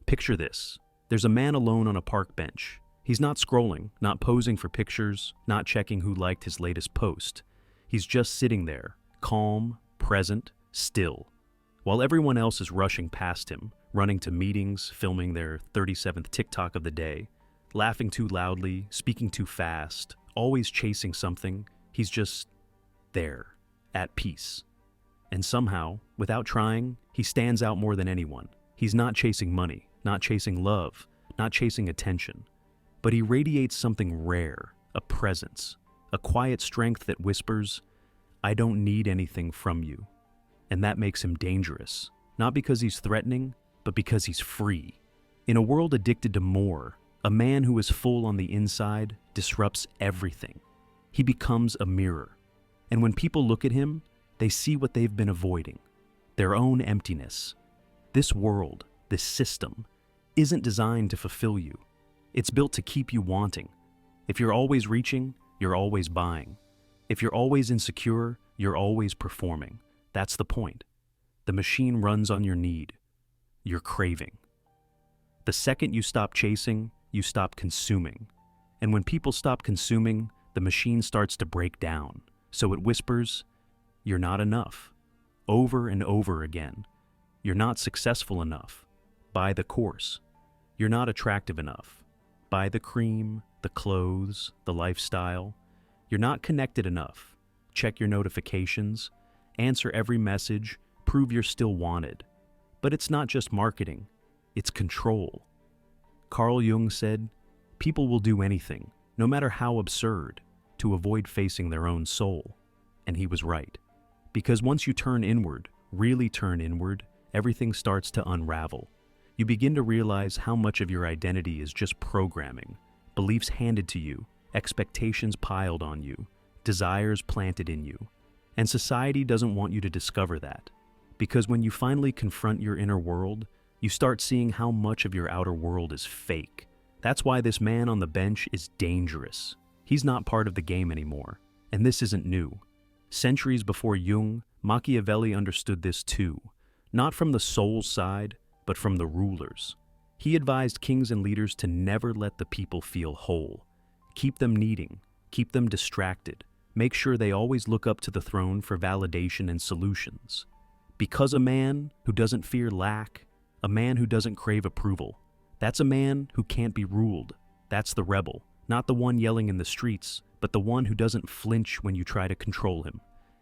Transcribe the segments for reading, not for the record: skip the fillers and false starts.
Picture this. There's a man alone on a park bench. He's not scrolling, not posing for pictures, not checking who liked his latest post. He's just sitting there, calm, present, still. While everyone else is rushing past him, running to meetings, filming their 37th TikTok of the day, laughing too loudly, speaking too fast, always chasing something, he's just there, at peace. And somehow, without trying, he stands out more than anyone. He's not chasing money, not chasing love, not chasing attention. But he radiates something rare, a presence, a quiet strength that whispers, "I don't need anything from you." And that makes him dangerous, not because he's threatening, but because he's free. In a world addicted to more, a man who is full on the inside disrupts everything. He becomes a mirror. And when people look at him, they see what they've been avoiding, their own emptiness. This world, this system, isn't designed to fulfill you. It's built to keep you wanting. If you're always reaching, you're always buying. If you're always insecure, you're always performing. That's the point. The machine runs on your need, your craving. The second you stop chasing, you stop consuming. And when people stop consuming, the machine starts to break down. So it whispers, "You're not enough," over and over again. "You're not successful enough. Buy the course." "You're not attractive enough. Buy the cream, the clothes, the lifestyle." "You're not connected enough. Check your notifications. Answer every message. Prove you're still wanted." But it's not just marketing. It's control. Carl Jung said, "People will do anything, no matter how absurd, to avoid facing their own soul." And he was right. Because once you turn inward, really turn inward, everything starts to unravel. You begin to realize how much of your identity is just programming, beliefs handed to you, expectations piled on you, desires planted in you. And society doesn't want you to discover that. Because when you finally confront your inner world, you start seeing how much of your outer world is fake. That's why this man on the bench is dangerous. He's not part of the game anymore. And this isn't new. Centuries before Jung, Machiavelli understood this too. Not from the soul side, but from the rulers. He advised kings and leaders to never let the people feel whole. Keep them needing, keep them distracted, make sure they always look up to the throne for validation and solutions. Because a man who doesn't fear lack, a man who doesn't crave approval, that's a man who can't be ruled. That's the rebel, not the one yelling in the streets, but the one who doesn't flinch when you try to control him.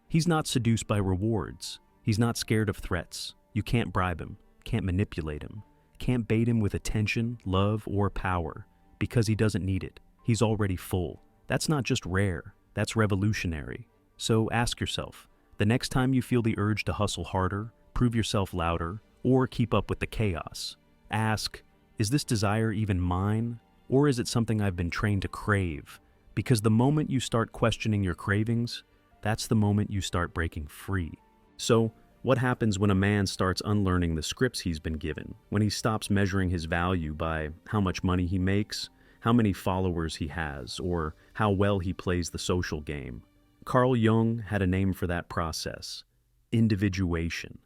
He's not seduced by rewards. He's not scared of threats. You can't bribe him, can't manipulate him, can't bait him with attention, love, or power, because he doesn't need it. He's already full. That's not just rare, that's revolutionary. So ask yourself, the next time you feel the urge to hustle harder, prove yourself louder, or keep up with the chaos, ask, is this desire even mine, or is it something I've been trained to crave? Because the moment you start questioning your cravings, that's the moment you start breaking free. So, what happens when a man starts unlearning the scripts he's been given, when he stops measuring his value by how much money he makes, how many followers he has, or how well he plays the social game? Carl Jung had a name for that process: individuation.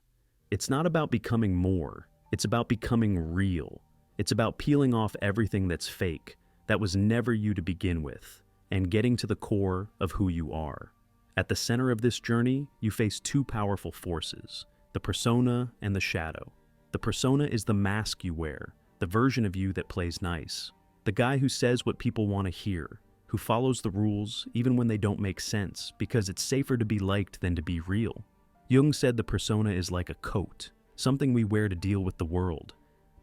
It's not about becoming more, it's about becoming real. It's about peeling off everything that's fake, that was never you to begin with, and getting to the core of who you are. At the center of this journey, you face two powerful forces, the persona and the shadow. The persona is the mask you wear, the version of you that plays nice. The guy who says what people want to hear, who follows the rules even when they don't make sense, because it's safer to be liked than to be real. Jung said the persona is like a coat, something we wear to deal with the world.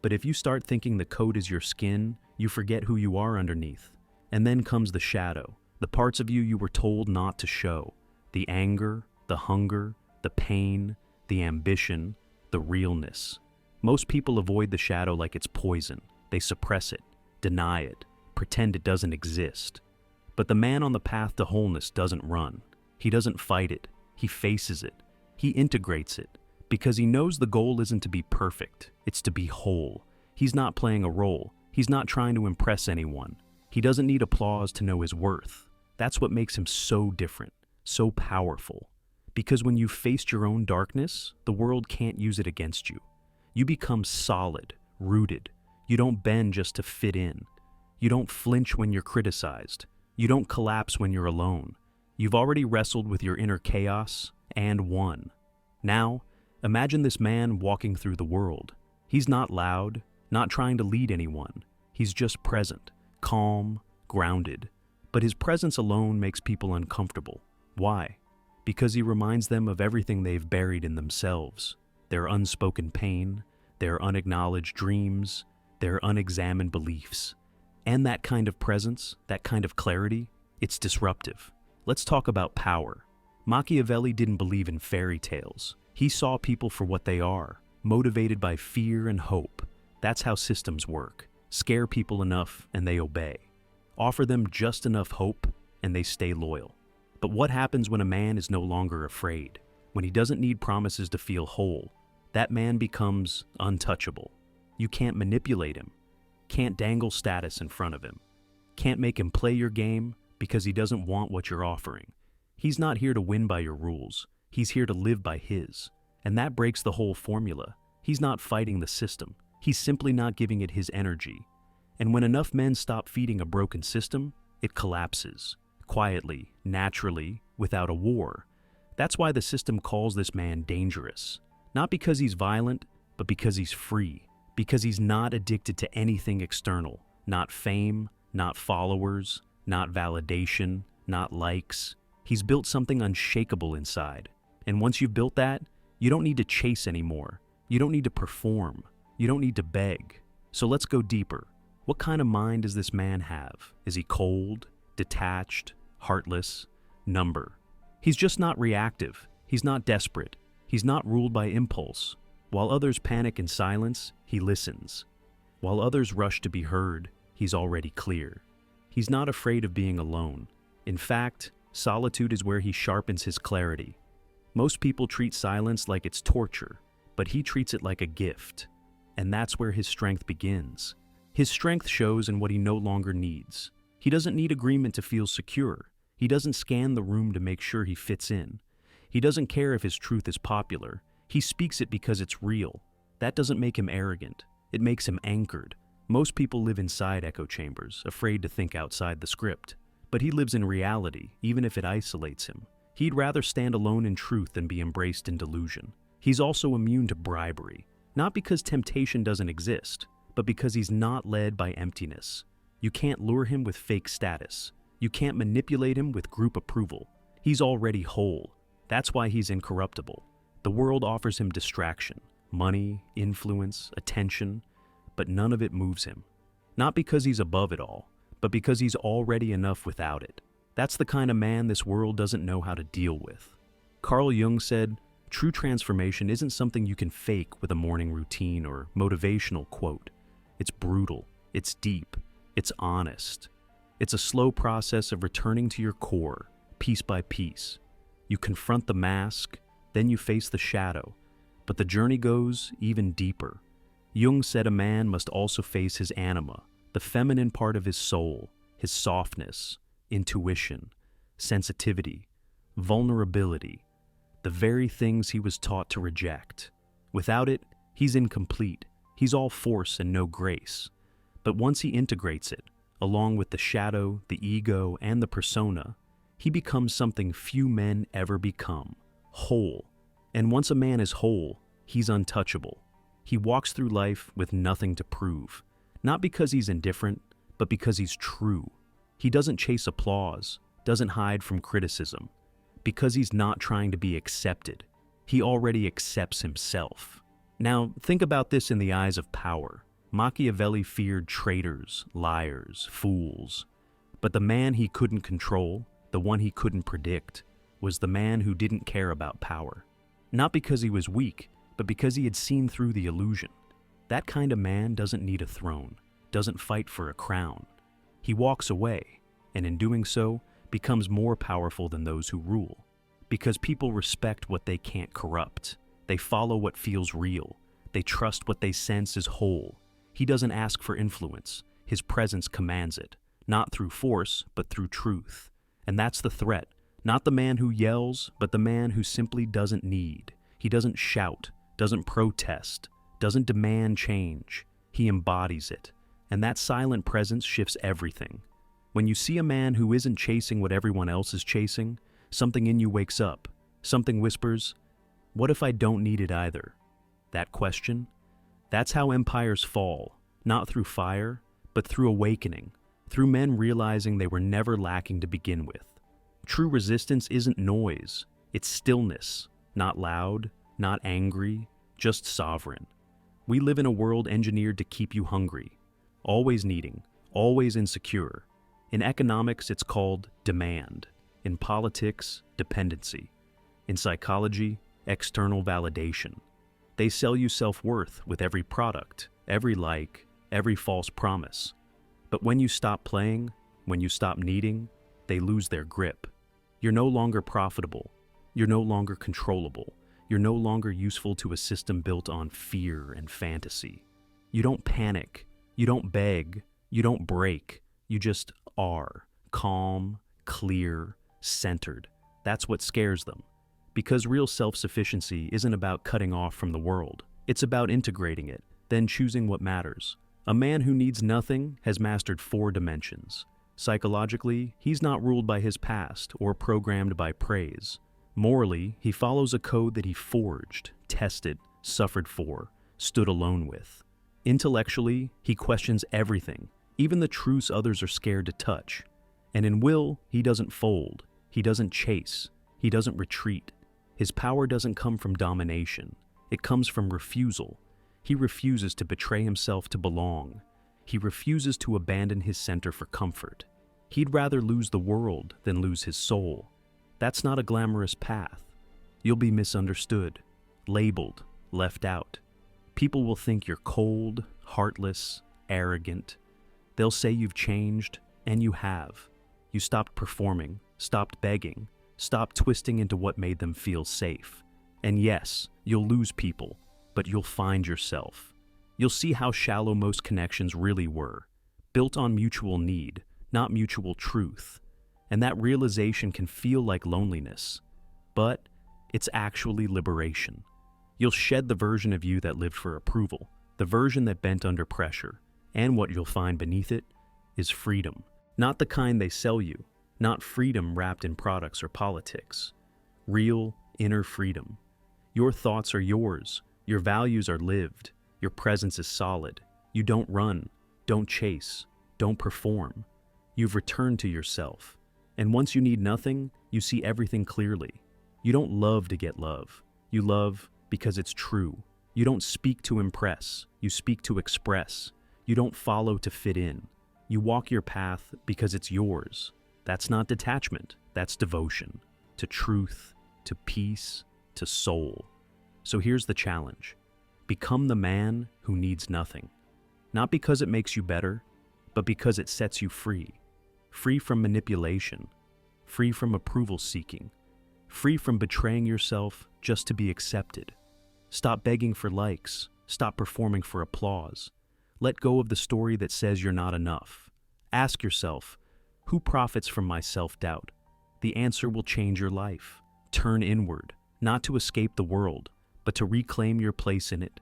But if you start thinking the coat is your skin, you forget who you are underneath. And then comes the shadow, the parts of you you were told not to show. The anger, the hunger, the pain, the ambition, the realness. Most people avoid the shadow like it's poison. They suppress it, deny it, pretend it doesn't exist. But the man on the path to wholeness doesn't run. He doesn't fight it. He faces it. He integrates it. Because he knows the goal isn't to be perfect, it's to be whole. He's not playing a role. He's not trying to impress anyone. He doesn't need applause to know his worth. That's what makes him so different, so powerful. Because when you've faced your own darkness, the world can't use it against you. You become solid, rooted. You don't bend just to fit in. You don't flinch when you're criticized. You don't collapse when you're alone. You've already wrestled with your inner chaos and won. Now, imagine this man walking through the world. He's not loud, not trying to lead anyone. He's just present, calm, grounded. But his presence alone makes people uncomfortable. Why? Because he reminds them of everything they've buried in themselves. Their unspoken pain, their unacknowledged dreams, their unexamined beliefs. And that kind of presence, that kind of clarity, it's disruptive. Let's talk about power. Machiavelli didn't believe in fairy tales. He saw people for what they are, motivated by fear and hope. That's how systems work. Scare people enough and they obey. Offer them just enough hope and they stay loyal. But what happens when a man is no longer afraid? When he doesn't need promises to feel whole, that man becomes untouchable. You can't manipulate him. Can't dangle status in front of him. Can't make him play your game because he doesn't want what you're offering. He's not here to win by your rules. He's here to live by his. And that breaks the whole formula. He's not fighting the system. He's simply not giving it his energy. And when enough men stop feeding a broken system, it collapses. Quietly, naturally, without a war. That's why the system calls this man dangerous. Not because he's violent, but because he's free. Because he's not addicted to anything external. Not fame, not followers, not validation, not likes. He's built something unshakable inside. And once you've built that, you don't need to chase anymore. You don't need to perform. You don't need to beg. So let's go deeper. What kind of mind does this man have? Is he cold, detached, heartless, number? He's just not reactive. He's not desperate. He's not ruled by impulse. While others panic in silence, he listens. While others rush to be heard, he's already clear. He's not afraid of being alone. In fact, solitude is where he sharpens his clarity. Most people treat silence like it's torture, but he treats it like a gift. And that's where his strength begins. His strength shows in what he no longer needs. He doesn't need agreement to feel secure. He doesn't scan the room to make sure he fits in. He doesn't care if his truth is popular. He speaks it because it's real. That doesn't make him arrogant. It makes him anchored. Most people live inside echo chambers, afraid to think outside the script. But he lives in reality, even if it isolates him. He'd rather stand alone in truth than be embraced in delusion. He's also immune to bribery, not because temptation doesn't exist, but because he's not led by emptiness. You can't lure him with fake status. You can't manipulate him with group approval. He's already whole. That's why he's incorruptible. The world offers him distraction, money, influence, attention, but none of it moves him. Not because he's above it all, but because he's already enough without it. That's the kind of man this world doesn't know how to deal with. Carl Jung said, "True transformation isn't something you can fake with a morning routine or motivational quote. It's brutal, it's deep, it's honest. It's a slow process of returning to your core, piece by piece. You confront the mask, then you face the shadow, but the journey goes even deeper." Jung said a man must also face his anima, the feminine part of his soul, his softness, intuition, sensitivity, vulnerability, the very things he was taught to reject. Without it, he's incomplete. He's all force and no grace. But once he integrates it, along with the shadow, the ego, and the persona, he becomes something few men ever become, whole. And once a man is whole, he's untouchable. He walks through life with nothing to prove, not because he's indifferent, but because he's true. He doesn't chase applause, doesn't hide from criticism, because he's not trying to be accepted. He already accepts himself. Now, think about this in the eyes of power. Machiavelli feared traitors, liars, fools. But the man he couldn't control, the one he couldn't predict, was the man who didn't care about power. Not because he was weak, but because he had seen through the illusion. That kind of man doesn't need a throne, doesn't fight for a crown. He walks away, and in doing so, becomes more powerful than those who rule. Because people respect what they can't corrupt. They follow what feels real. They trust what they sense is whole. He doesn't ask for influence. His presence commands it, not through force, but through truth. And that's the threat. Not the man who yells, but the man who simply doesn't need. He doesn't shout, doesn't protest, doesn't demand change. he embodies it. And that silent presence shifts everything. When you see a man who isn't chasing what everyone else is chasing, something in you wakes up. Something whispers, "What if I don't need it either?" That question? That's how empires fall, not through fire, but through awakening, through men realizing they were never lacking to begin with. True resistance isn't noise, it's stillness, not loud, not angry, just sovereign. We live in a world engineered to keep you hungry, always needing, always insecure. In economics, it's called demand. In politics, dependency. In psychology, external validation. They sell you self-worth with every product, every like, every false promise. But when you stop playing, when you stop needing, they lose their grip. You're no longer profitable. You're no longer controllable. You're no longer useful to a system built on fear and fantasy. You don't panic. You don't beg. You don't break. You just are. Calm, clear, centered. That's what scares them. Because real self-sufficiency isn't about cutting off from the world. It's about integrating it, then choosing what matters. A man who needs nothing has mastered 4 dimensions. Psychologically, he's not ruled by his past or programmed by praise. Morally, he follows a code that he forged, tested, suffered for, stood alone with. Intellectually, he questions everything, even the truths others are scared to touch. And in will, he doesn't fold, he doesn't chase, he doesn't retreat. His power doesn't come from domination, it comes from refusal. He refuses to betray himself to belong. He refuses to abandon his center for comfort. He'd rather lose the world than lose his soul. That's not a glamorous path. You'll be misunderstood, labeled, left out. People will think you're cold, heartless, arrogant. They'll say you've changed, and you have. You stopped performing, stopped begging, stopped twisting into what made them feel safe. And yes, you'll lose people, but you'll find yourself. You'll see how shallow most connections really were, built on mutual need, not mutual truth. And that realization can feel like loneliness, but it's actually liberation. You'll shed the version of you that lived for approval, the version that bent under pressure, and what you'll find beneath it is freedom. Not the kind they sell you, not freedom wrapped in products or politics. Real, inner freedom. Your thoughts are yours, your values are lived, your presence is solid. You don't run, don't chase, don't perform. You've returned to yourself. And once you need nothing, you see everything clearly. You don't love to get love. You love because it's true. You don't speak to impress. You speak to express. You don't follow to fit in. You walk your path because it's yours. That's not detachment. That's devotion to truth, to peace, to soul. So here's the challenge. Become the man who needs nothing. Not because it makes you better, but because it sets you free. Free from manipulation, free from approval seeking, free from betraying yourself just to be accepted. Stop begging for likes, stop performing for applause. Let go of the story that says you're not enough. Ask yourself, who profits from my self-doubt? The answer will change your life. Turn inward, not to escape the world, but to reclaim your place in it.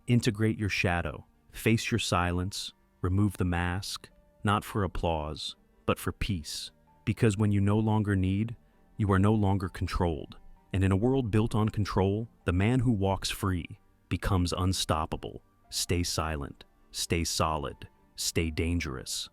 Integrate your shadow, face your silence, remove the mask, not for applause, but for peace. Because when you no longer need, you are no longer controlled. And in a world built on control, the man who walks free becomes unstoppable. Stay silent, stay solid, stay dangerous.